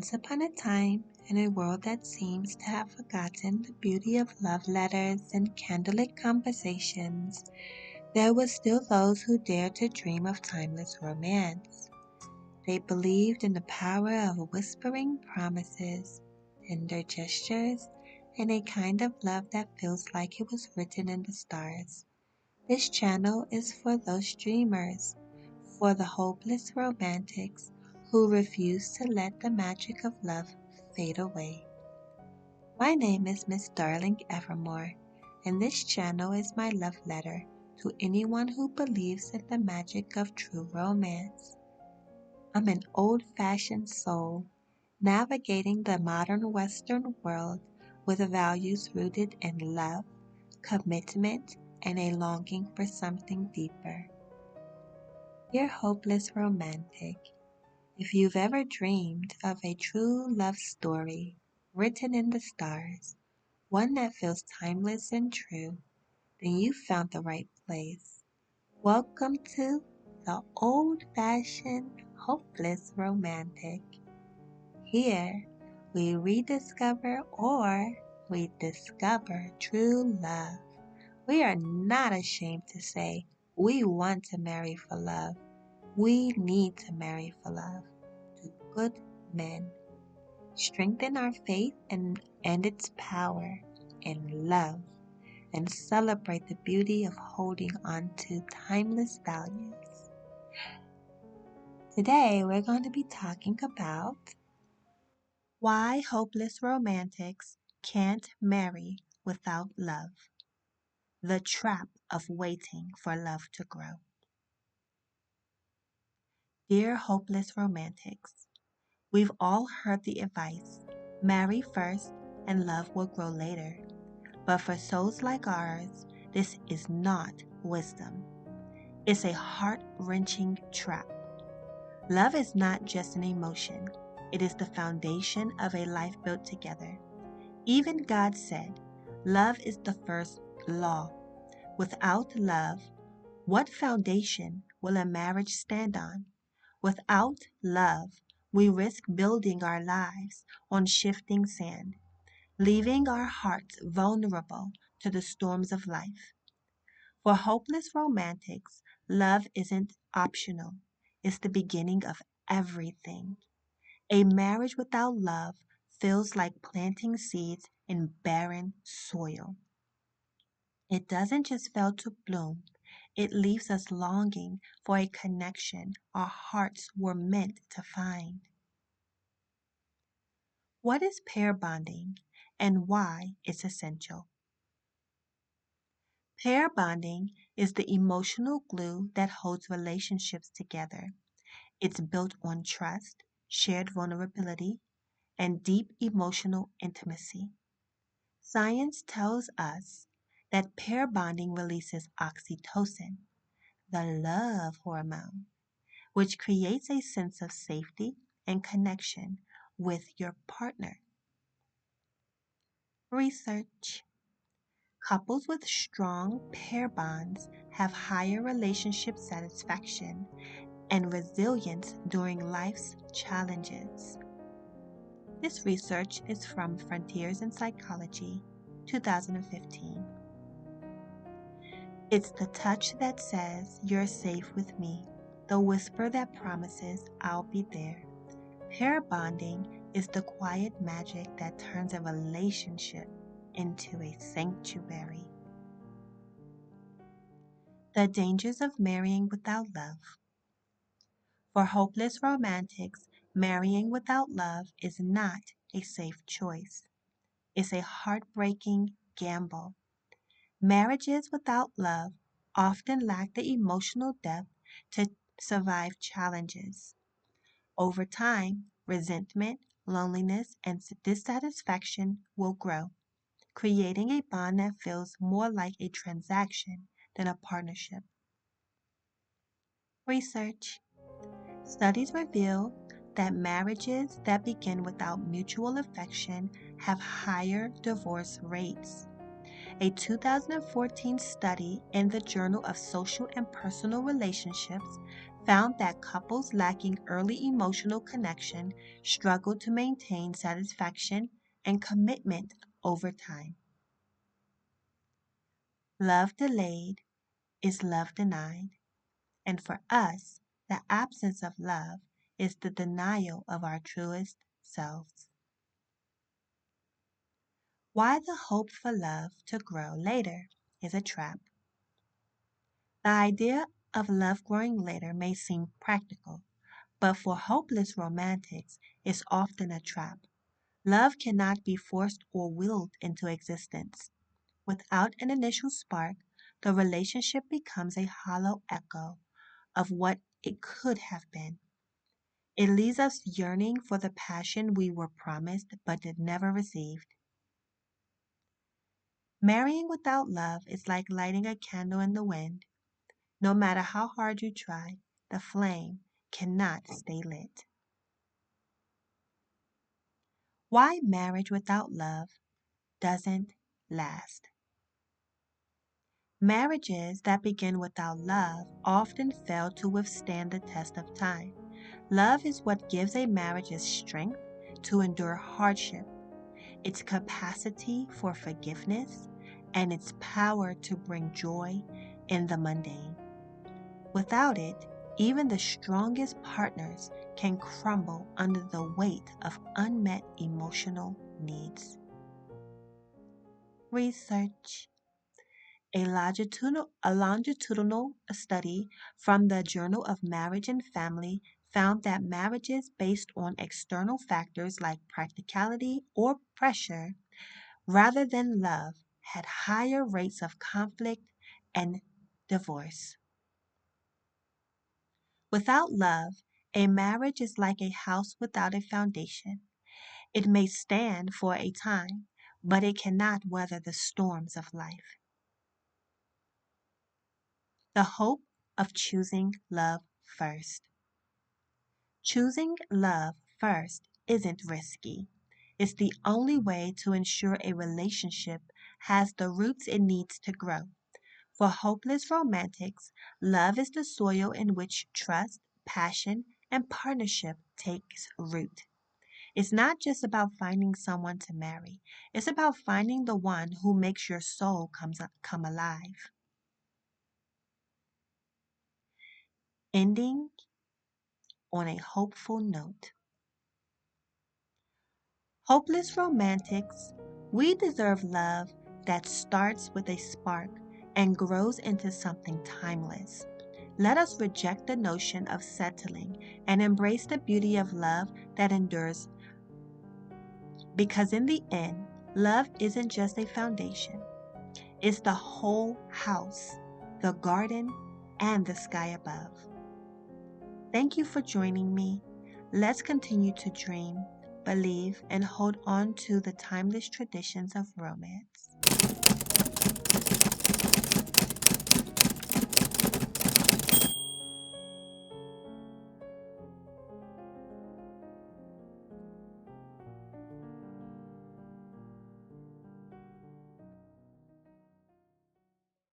Once upon a time, in a world that seems to have forgotten the beauty of love letters and candlelit conversations, there were still those who dared to dream of timeless romance. They believed in the power of whispering promises, tender gestures, and a kind of love that feels like it was written in the stars. This channel is for those dreamers, for the hopeless romantics who refuse to let the magic of love fade away. My name is Miss Darling Evermore, and this channel is my love letter to anyone who believes in the magic of true romance. I'm an old-fashioned soul, navigating the modern Western world with values rooted in love, commitment, and a longing for something deeper. Dear hopeless romantic, if you've ever dreamed of a true love story written in the stars, one that feels timeless and true, then you've found the right place. Welcome to the old-fashioned hopeless romantic. Here, we rediscover or we discover true love. We are not ashamed to say we want to marry for love. We need to marry for love to good men. Strengthen our faith and its power in love and celebrate the beauty of holding on to timeless values. Today, we're going to be talking about why hopeless romantics can't marry without love. The trap of waiting for love to grow. Dear hopeless romantics, we've all heard the advice, marry first and love will grow later. But for souls like ours, this is not wisdom. It's a heart-wrenching trap. Love is not just an emotion. It is the foundation of a life built together. Even God said, love is the first law. Without love, what foundation will a marriage stand on? Without love, we risk building our lives on shifting sand, leaving our hearts vulnerable to the storms of life. For hopeless romantics, love isn't optional. It's the beginning of everything. A marriage without love feels like planting seeds in barren soil. It doesn't just fail to bloom, it leaves us longing for a connection our hearts were meant to find. What is pair bonding and why it's essential? Pair bonding is the emotional glue that holds relationships together. It's built on trust, shared vulnerability, and deep emotional intimacy. Science tells us that pair bonding releases oxytocin, the love hormone, which creates a sense of safety and connection with your partner. Research. Couples with strong pair bonds have higher relationship satisfaction and resilience during life's challenges. This research is from Frontiers in Psychology, 2015. It's the touch that says you're safe with me, the whisper that promises I'll be there. Pair bonding is the quiet magic that turns a relationship into a sanctuary. The dangers of marrying without love. For hopeless romantics, marrying without love is not a safe choice. It's a heartbreaking gamble. Marriages without love often lack the emotional depth to survive challenges. Over time, resentment, loneliness, and dissatisfaction will grow, creating a bond that feels more like a transaction than a partnership. Research. Studies reveal that marriages that begin without mutual affection have higher divorce rates. A 2014 study in the Journal of Social and Personal Relationships found that couples lacking early emotional connection struggle to maintain satisfaction and commitment over time. Love delayed is love denied, and for us, the absence of love is the denial of our truest selves. Why the hope for love to grow later is a trap. The idea of love growing later may seem practical, but for hopeless romantics, it's often a trap. Love cannot be forced or willed into existence. Without an initial spark, the relationship becomes a hollow echo of what it could have been. It leaves us yearning for the passion we were promised but did never received. Marrying without love is like lighting a candle in the wind. No matter how hard you try, the flame cannot stay lit. Why marriage without love doesn't last. Marriages that begin without love often fail to withstand the test of time. Love is what gives a marriage its strength to endure hardship, its capacity for forgiveness, and its power to bring joy in the mundane. Without it, even the strongest partners can crumble under the weight of unmet emotional needs. Research. A longitudinal study from the Journal of Marriage and Family found that marriages based on external factors like practicality or pressure rather than love had higher rates of conflict and divorce. Without love, a marriage is like a house without a foundation. It may stand for a time, but it cannot weather the storms of life. The hope of choosing love first. Choosing love first isn't risky. It's the only way to ensure a relationship has the roots it needs to grow. For hopeless romantics, love is the soil in which trust, passion, and partnership takes root. It's not just about finding someone to marry. It's about finding the one who makes your soul come alive. Ending on a hopeful note. Hopeless romantics, we deserve love that starts with a spark and grows into something timeless. Let us reject the notion of settling and embrace the beauty of love that endures, because in the end, love isn't just a foundation, it's the whole house, the garden, and the sky above. Thank you for joining me. Let's continue to dream, believe, and hold on to the timeless traditions of romance.